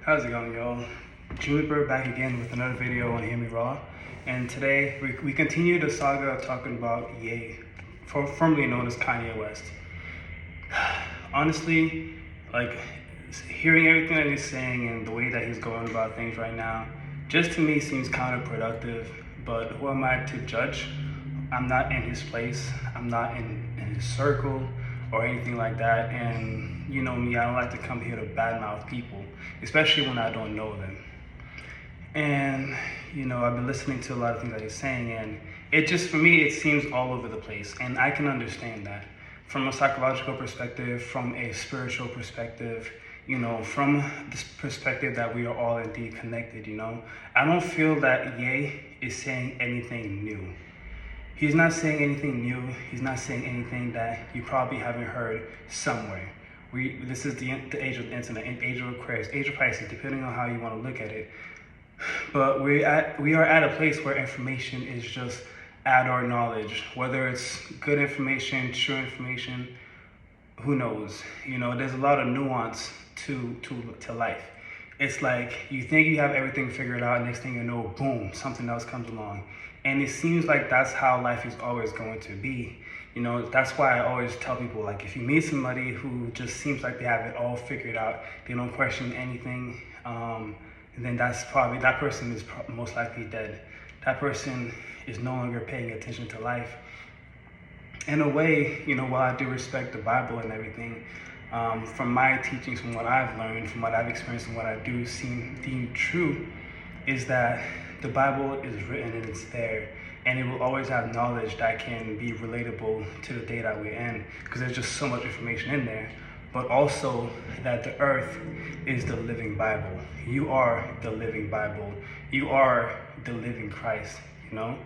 How's it going, y'all? Juniper back again with another video on HearMeRAW, and today we continue the saga of talking about Ye, formerly known as Kanye West. Honestly, like, hearing everything that he's saying and the way that he's going about things right now, just to me seems counterproductive. But who am I to judge? I'm not in his place. I'm not in his circle or anything like that. And you know me, I don't like to come here to badmouth people, especially when I don't know them. And you know, I've been listening to a lot of things that he's saying, and it just, for me, it seems all over the place. And I can understand that from a psychological perspective, from a spiritual perspective, you know, from this perspective that we are all indeed connected, you know. I don't feel that Ye is saying anything new. He's not saying anything new. He's not saying anything that you probably haven't heard somewhere. This is the age of the internet, age of Aquarius, age of Pisces, depending on how you want to look at it. But we are at a place where information is just at our knowledge. Whether it's good information, true information, who knows? You know, there's a lot of nuance to life. It's like you think you have everything figured out, next thing you know, boom, something else comes along. And it seems like that's how life is always going to be. You know, that's why I always tell people, like, if you meet somebody who just seems like they have it all figured out, they don't question anything, then that person is most likely dead. That person is no longer paying attention to life. In a way, you know, while I do respect the Bible and everything, from my teachings, from what I've learned, from what I've experienced, and what I do deem true, is that the Bible is written and it's there, and it will always have knowledge that can be relatable to the day that we're in, because there's just so much information in there. But also that the earth is the living Bible. You are the living Bible. You are the living Christ, you know?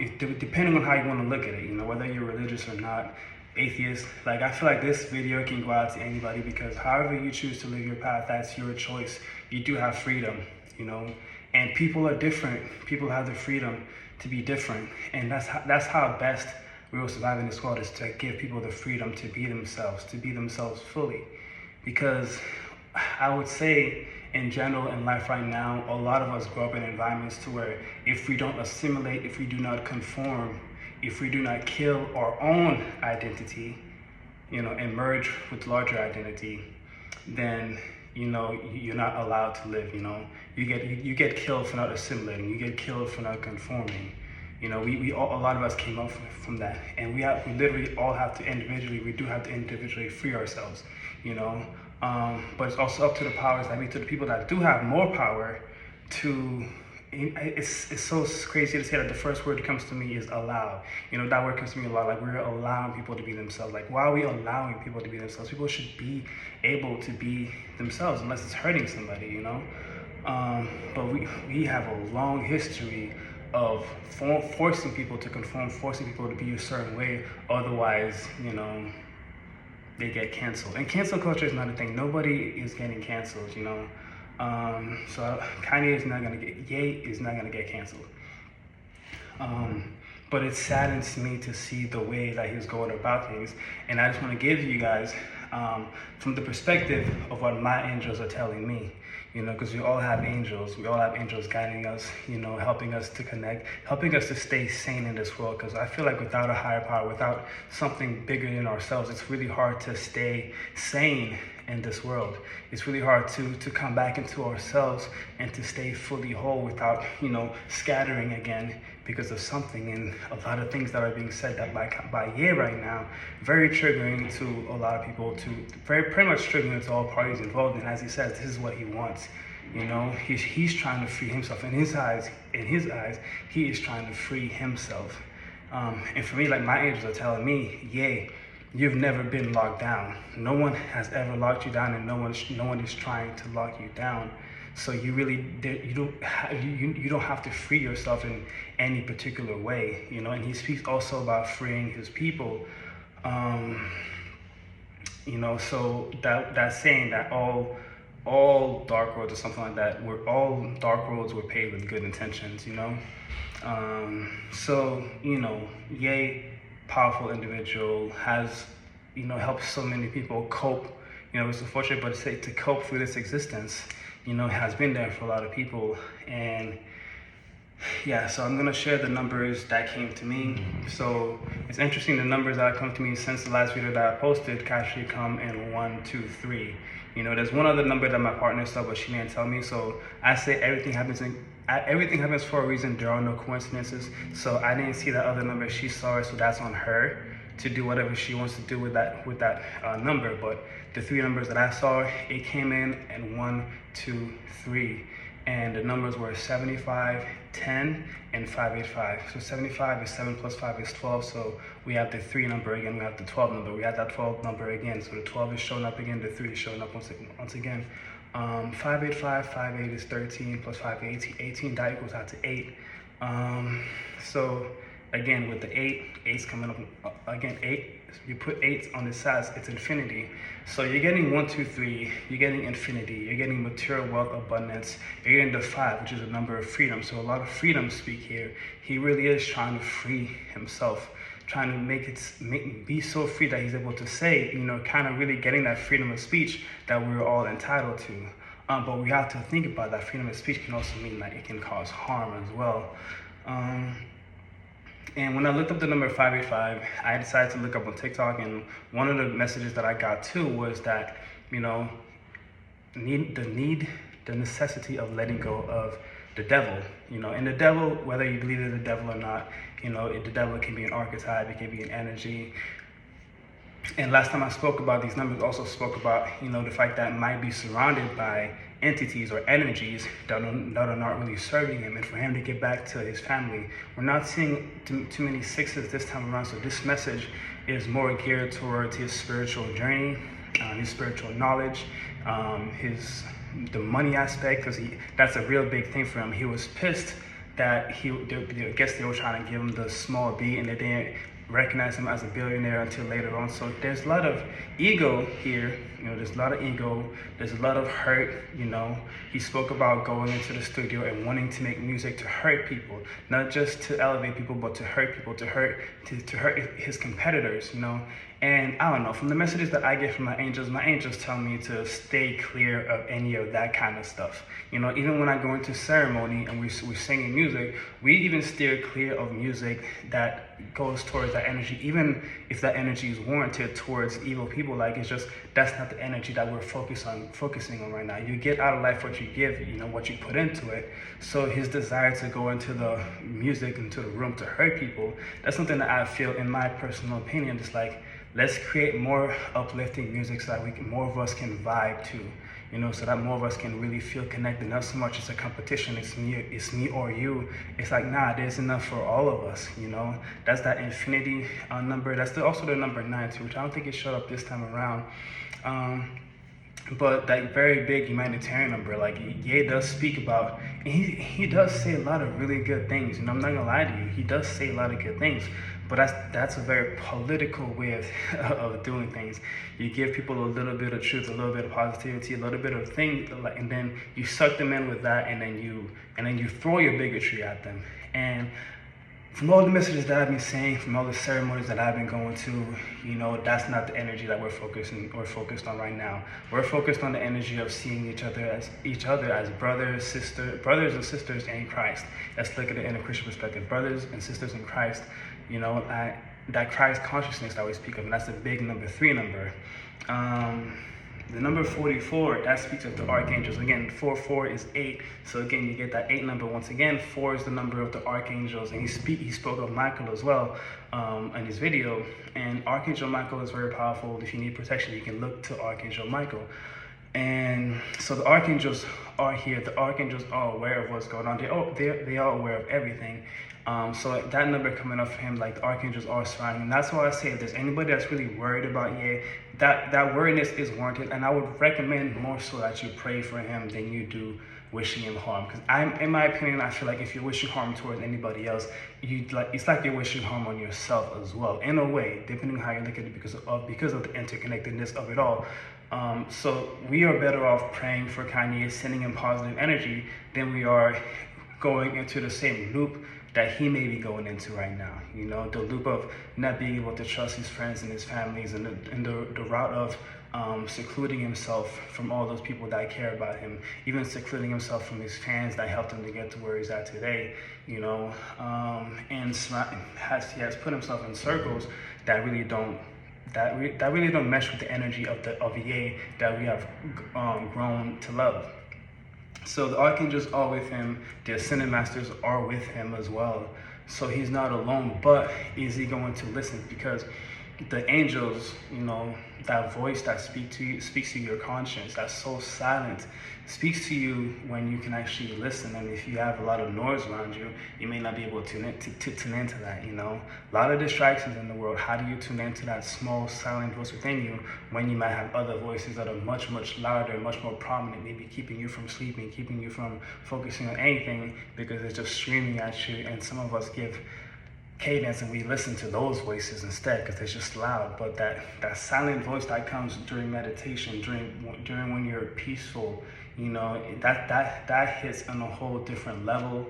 Depending on how you want to look at it, you know, whether you're religious or not, atheist, like, I feel like this video can go out to anybody, because however you choose to live your path, that's your choice. You do have freedom, you know? And people are different. People have the freedom to be different. And that's how best we will survive in this world, is to give people the freedom to be themselves fully. Because I would say, in general, in life right now, a lot of us grow up in environments to where if we don't assimilate, if we do not conform, if we do not kill our own identity, you know, and merge with larger identity, then, you know, you're not allowed to live, you know. You get killed for not assimilating. You get killed for not conforming. You know, a lot of us came up from that, and we literally all have to individually free ourselves, you know. But it's also up to the powers that be, to the people that do have more power to. It's so crazy to say that the first word that comes to me is allow. You know, that word comes to me a lot. Like, we're allowing people to be themselves. Like, why are we allowing people to be themselves? People should be able to be themselves, unless it's hurting somebody, you know. But we have a long history of forcing people to conform, forcing people to be a certain way. Otherwise, you know, they get canceled. And cancel culture is not a thing. Nobody is getting canceled, you know. So Kanye is not gonna get canceled. But it saddens me to see the way that he's going about things. And I just want to give you guys, from the perspective of what my angels are telling me, you know, because we all have angels. We all have angels guiding us, you know, helping us to connect, helping us to stay sane in this world. Because I feel like without a higher power, without something bigger than ourselves, it's really hard to stay sane in this world. It's really hard to come back into ourselves and to stay fully whole without, you know, scattering again because of something. And a lot of things that are being said that by Ye right now, very triggering to a lot of people, pretty much triggering to all parties involved. And as he says, this is what he wants. You know, he's trying to free himself. In his eyes, he is trying to free himself. And for me, like, my angels are telling me, Ye, you've never been locked down. No one has ever locked you down, and no one is trying to lock you down. So you don't have to free yourself in any particular way, you know. And he speaks also about freeing his people. You know, so that saying that all dark roads or something like that, all dark roads were paved with good intentions, you know. So, you know, Ye, powerful individual, has, you know, helped so many people cope. You know, it's unfortunate, but to cope through this existence. has been there for a lot of people. And yeah, so I'm gonna share the numbers that came to me. So it's interesting, the numbers that come to me since the last video that I posted actually come in 1, 2, 3. There's one other number that my partner saw, but she didn't tell me. So I say everything happens for a reason. There are no coincidences. So I didn't see that other number. She saw it, so that's on her to do whatever she wants to do with that number. But the 3 numbers that I saw, it came in 1, 2, 3. And the numbers were 75, 10, and 585. So 75 is 7 plus 5 is 12. So we have the 3 number again. We have the 12 number. We have that 12 number again. So the 12 is showing up again. The 3 is showing up once again. 585, 58 is 13 plus 5 is 18. That equals out to 8. So again, with the 8's coming up again. 8. You put 8 on the sides, it's infinity. So you're getting 1, 2, 3, you're getting infinity, you're getting material wealth, abundance, you're getting the 5, which is a number of freedom. So a lot of freedom speak here. He really is trying to free himself, trying to be so free that he's able to say, kind of really getting that freedom of speech that we're all entitled to. But we have to think about that freedom of speech can also mean that it can cause harm as well. And when I looked up the number 585, I decided to look up on TikTok, and one of the messages that I got too was that, the necessity of letting go of the devil, and the devil, whether you believe in the devil or not, the devil can be an archetype, it can be an energy. And last time I spoke about these numbers, also spoke about, the fact that it might be surrounded by entities or energies that are not really serving him, and for him to get back to his family. We're not seeing too many 6s this time around, so this message is more geared towards his spiritual journey, his spiritual knowledge, the money aspect, because that's a real big thing for him. He was pissed that I guess they were trying to give him the small b, and they didn't recognize him as a billionaire until later on. So there's a lot of ego here, there's a lot of ego, there's a lot of hurt. He spoke about going into the studio and wanting to make music to hurt people, not just to elevate people, but to hurt people, to hurt his competitors, And I don't know, from the messages that I get from my angels tell me to stay clear of any of that kind of stuff. Even when I go into ceremony and we're singing music, we even steer clear of music that goes towards that energy, even if that energy is warranted towards evil people. Like, it's just, that's not the energy that we're focusing on right now. You get out of life what you give, what you put into it. So his desire to go into the music, into the room to hurt people, that's something that I feel, in my personal opinion, just like, let's create more uplifting music so that more of us can vibe to, so that more of us can really feel connected. Not so much it's a competition, it's me or you. It's like, nah, there's enough for all of us, That's that infinity number. That's also the number 9 too, which I don't think it showed up this time around. But that very big humanitarian number, like Ye does speak about, and he does say a lot of really good things. I'm not gonna lie to you, he does say a lot of good things. But that's a very political way of doing things. You give people a little bit of truth, a little bit of positivity, a little bit of things, and then you suck them in with that, and then you throw your bigotry at them. And from all the messages that I've been saying, from all the ceremonies that I've been going to, that's not the energy that we're focused on right now. We're focused on the energy of seeing each other as brothers and sisters in Christ. Let's look at it in a Christian perspective. Brothers and sisters in Christ, that Christ consciousness that we speak of, and that's the big number 3 number. The number 44, that speaks of the archangels. Again, 4 is 8. So again, you get that 8 number once again. 4 is the number of the archangels, and he spoke of Michael as well in his video. And Archangel Michael is very powerful. If you need protection, you can look to Archangel Michael. And so the archangels are here. The archangels are aware of what's going on. They are aware of everything. So that number coming up for him, like the archangels are surrounding him. That's why I say if there's anybody that's really worried about that worriness is warranted. And I would recommend more so that you pray for him than you do wishing him harm. Because in my opinion, I feel like if you're wishing harm towards anybody else, it's like you're wishing harm on yourself as well, in a way, depending on how you look at it, because of the interconnectedness of it all. So we are better off praying for Kanye, sending him positive energy, than we are going into the same loop that he may be going into right now. The loop of not being able to trust his friends and his families, and the route of secluding himself from all those people that care about him, even secluding himself from his fans that helped him to get to where he's at today, you know, and he has put himself in circles that really don't mesh with the energy of the Ye that we have grown to love. So the archangels are with him, the ascended masters are with him as well. So he's not alone, but is he going to listen? Because the angels, you know, that voice that speaks to your conscience, that's so silent, speaks to you when you can actually listen. And if you have a lot of noise around you, you may not be able to tune into that, you know. A lot of distractions in the world. How do you tune into that small, silent voice within you when you might have other voices that are much, much louder, much more prominent, maybe keeping you from sleeping, keeping you from focusing on anything because it's just screaming at you. And some of us give cadence and we listen to those voices instead because it's just loud. But that silent voice that comes during meditation, during when you're peaceful, you know, that hits on a whole different level,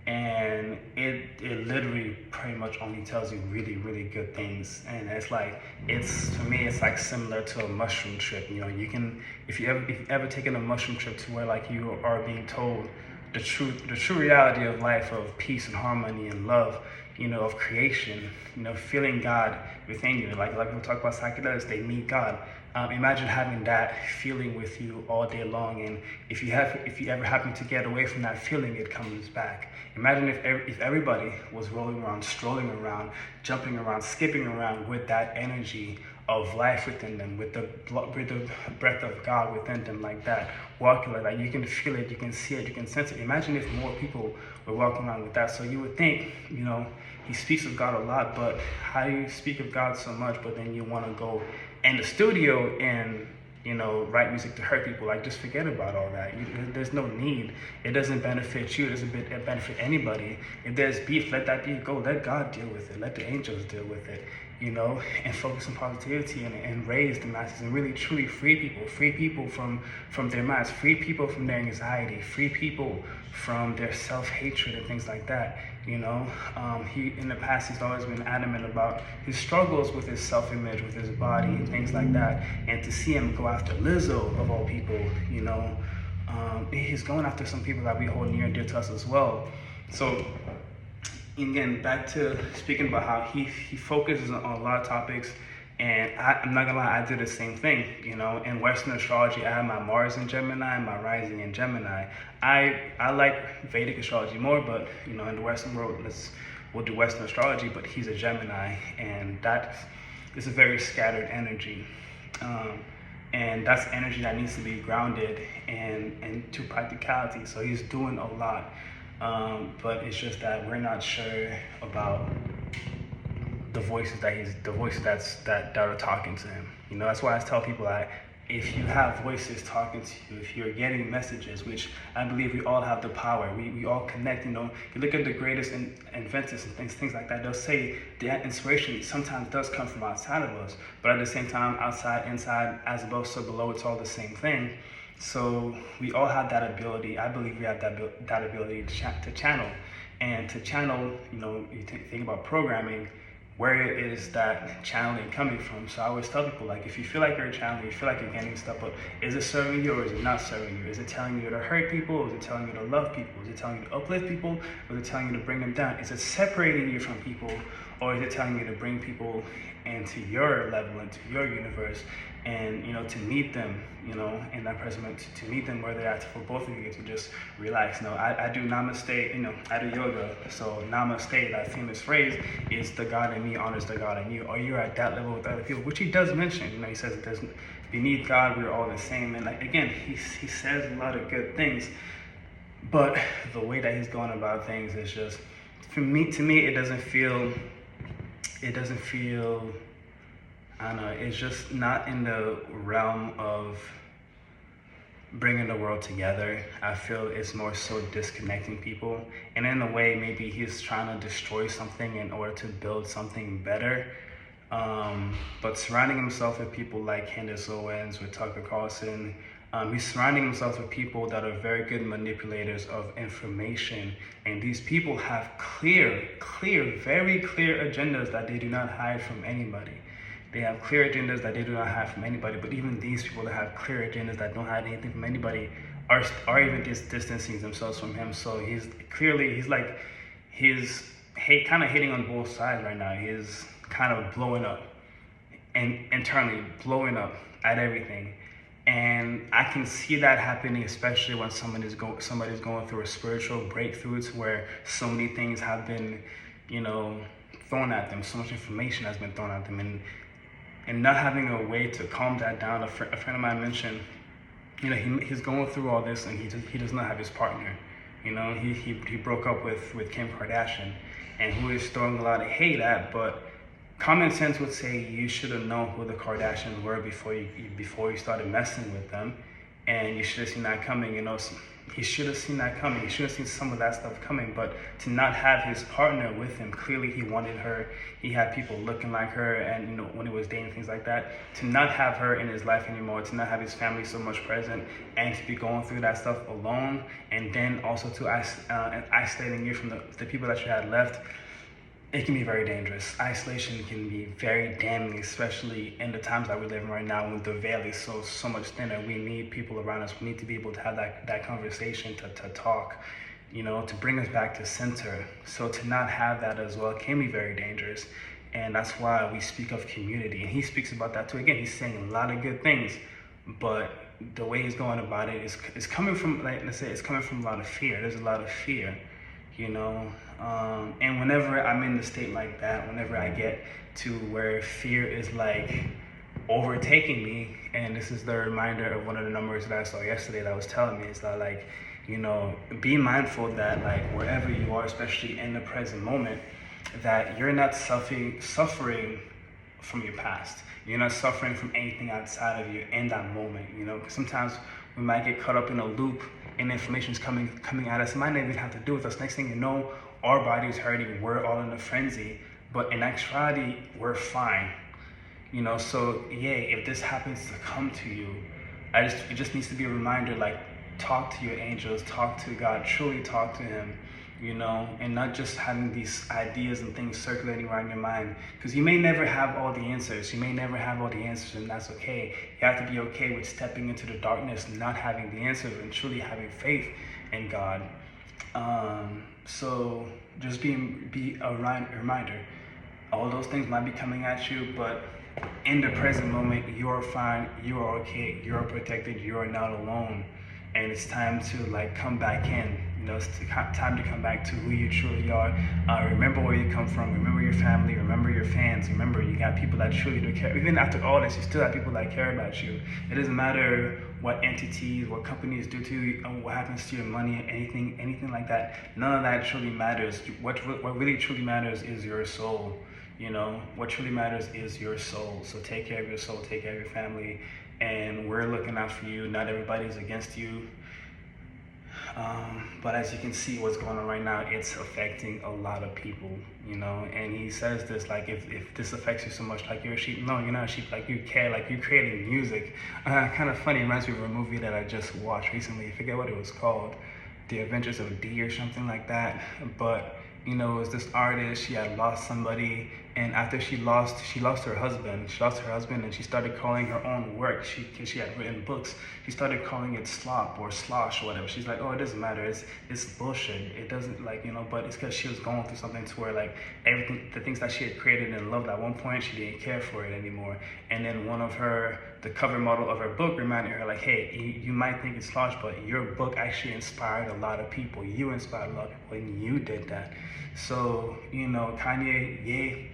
and it literally pretty much only tells you really, really good things. And it's like, for me it's like similar to a mushroom trip. You know, you can, if you ever taken a mushroom trip to where like you are being told the true reality of life, of peace and harmony and love, you know, of creation, you know, feeling God within you. Like we'll talk about psychedelics, they meet God. Imagine having that feeling with you all day long, and if you ever happen to get away from that feeling, it comes back. Imagine if everybody was rolling around, strolling around, jumping around, skipping around with that energy of life within them, with the breath of God within them, like that, walking like that. You can feel it, you can see it, you can sense it. Imagine if more people were walking around with that. So you would think, you know, he speaks of God a lot, but how do you speak of God so much, but then you want to go in the studio and, you know, write music to hurt people? Like, just forget about all that. There's no need. It doesn't benefit you. It doesn't benefit anybody. If there's beef, let that beef go. Let God deal with it. Let the angels deal with it, you know, and focus on positivity and raise the masses and really truly free people from their minds, free people from their anxiety, free people from their self-hatred and things like that. You know, he in the past he's always been adamant about his struggles with his self-image, with his body and things like that. And to see him go after Lizzo of all people, you know, he's going after some people that we hold near and dear to us as well. So again, back to speaking about how he focuses on a lot of topics. And I'm not gonna lie, I did the same thing, you know. In Western astrology, I have my Mars in Gemini and my rising in Gemini. I like Vedic astrology more, but you know, in the Western world, we'll do Western astrology, but he's a Gemini, and that is a very scattered energy. And that's energy that needs to be grounded and to practicality. So he's doing a lot, but it's just that we're not sure about the voices that are talking to him. You know, that's why I tell people that if you have voices talking to you, if you're getting messages, which I believe we all have the power, we all connect. You know, you look at the greatest inventors and things like that, they'll say the inspiration sometimes does come from outside of us, but at the same time, outside, inside, as above, so below, it's all the same thing. So we all have that ability. I believe we have that ability to channel. And to channel, you know, you think about programming, where is that channeling coming from? So I always tell people, like, if you feel like you're channeling, you feel like you're getting stuff, but is it serving you or is it not serving you? Is it telling you to hurt people? Or is it telling you to love people? Is it telling you to uplift people? Or is it telling you to bring them down? Is it separating you from people? Or is it telling you to bring people into your level, into your universe, and, you know, to meet them, you know, in that present, to meet them where they're at, for both of you to just relax. You know, I do namaste, you know, I do yoga, so namaste, that famous phrase, is the God in me honors the God in you. Or you're at that level with other people, which he does mention. You know, he says it doesn't, beneath God, we're all the same. And like, again, he says a lot of good things, but the way that he's going about things is just, to me, it doesn't feel, I don't know, it's just not in the realm of bringing the world together. I feel it's more so disconnecting people. And in a way, maybe he's trying to destroy something in order to build something better. But surrounding himself with people like Candace Owens, with Tucker Carlson, he's surrounding himself with people that are very good manipulators of information. And these people have very clear agendas that they do not hide from anybody. They have clear agendas that they do not have from anybody. But even these people that have clear agendas that don't have anything from anybody are even distancing themselves from him. So he's kind of hitting on both sides right now. He's kind of blowing up and internally blowing up at everything. And I can see that happening, especially when somebody's going through a spiritual breakthrough to where so many things have been, thrown at them. So much information has been thrown at them, and not having a way to calm that down. A friend of mine mentioned, he's going through all this, and he does not have his partner. He broke up with Kim Kardashian, and who is throwing a lot of hate at, but common sense would say you should have known who the Kardashians were before you started messing with them, and you should have seen that coming. He should have seen that coming. He should have seen some of that stuff coming. But to not have his partner with him, clearly he wanted her. He had people looking like her, and when he was dating, things like that. To not have her in his life anymore, to not have his family so much present, and to be going through that stuff alone, and then also to isolating you from the people that you had left. It can be very dangerous. Isolation can be very damning, especially in the times that we live in right now when the veil is so much thinner. We need people around us. We need to be able to have that conversation, to talk, to bring us back to center. So to not have that as well can be very dangerous. And that's why we speak of community. And he speaks about that too. Again, he's saying a lot of good things, but the way he's going about it is coming from, it's coming from a lot of fear. There's a lot of fear. And whenever I'm in the state like that, whenever I get to where fear is like overtaking me, and this is the reminder of one of the numbers that I saw yesterday that was telling me, is that be mindful that wherever you are, especially in the present moment, that you're not suffering from your past. You're not suffering from anything outside of you in that moment, because sometimes we might get caught up in a loop and information is coming at us. It might not even have to do with us. Next thing you know, our body's hurting. We're all in a frenzy. But in actuality, we're fine. So if this happens to come to you, it just needs to be a reminder, talk to your angels, talk to God, truly talk to him, and not just having these ideas and things circulating around your mind, because you may never have all the answers. And that's okay. You have to be okay with stepping into the darkness and not having the answers and truly having faith in God. So just be a reminder. All those things might be coming at you, but in the present moment, you are fine, you are okay, you are protected, you are not alone. And it's time to come back in. It's time to come back to who you truly are. Remember where you come from. Remember your family. Remember your fans. Remember you got people that truly do care. Even after all this, you still have people that care about you. It doesn't matter what entities, what companies do to you, what happens to your money, anything like that. None of that truly matters. What really truly matters is your soul. What truly matters is your soul. So take care of your soul. Take care of your family. And we're looking out for you. Not everybody's against you. But as you can see what's going on right now, it's affecting a lot of people, and he says this, if this affects you so much, you're a sheep. No, you're not a sheep. You care, you're creating music. Kind of funny, it reminds me of a movie that I just watched recently. I forget what it was called, The Adventures of D or something like that. But it was this artist. She had lost somebody, and after she lost her husband, and she started calling her own work, she had written books, she started calling it slop or slosh or whatever. She's like, oh, it doesn't matter, it's bullshit, it doesn't but it's because she was going through something to where everything, the things that she had created and loved at one point, she didn't care for it anymore. And then the cover model of her book reminded her, hey, you might think it's slosh, but your book actually inspired a lot of people. You inspired a lot of people, and you did that. So, Kanye,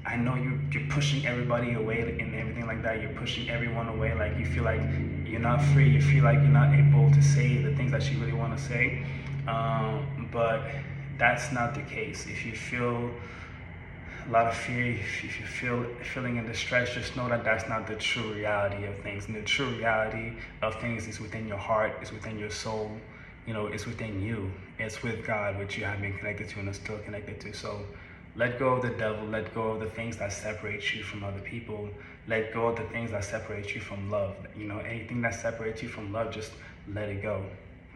I know you're pushing everybody away and everything like that. You're pushing everyone away. You feel like you're not free. You feel like you're not able to say the things that you really want to say. But that's not the case. If you feel a lot of fear, if you feeling in distress, just know that that's not the true reality of things. And the true reality of things is within your heart, it's within your soul. It's within you. It's with God, which you have been connected to and are still connected to. So let go of the devil. Let go of the things that separate you from other people. Let go of the things that separate you from love. Anything that separates you from love, just let it go.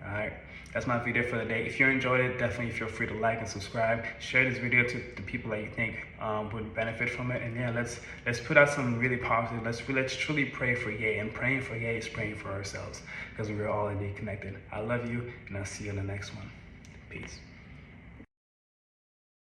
All right, that's my video for the day. If you enjoyed it, definitely feel free to like and subscribe. Share this video to the people that you think would benefit from it. And yeah, let's put out some really positive. Let's truly pray for Ye. And praying for Ye is praying for ourselves, because we're all indeed connected. I love you, and I'll see you in the next one. Peace.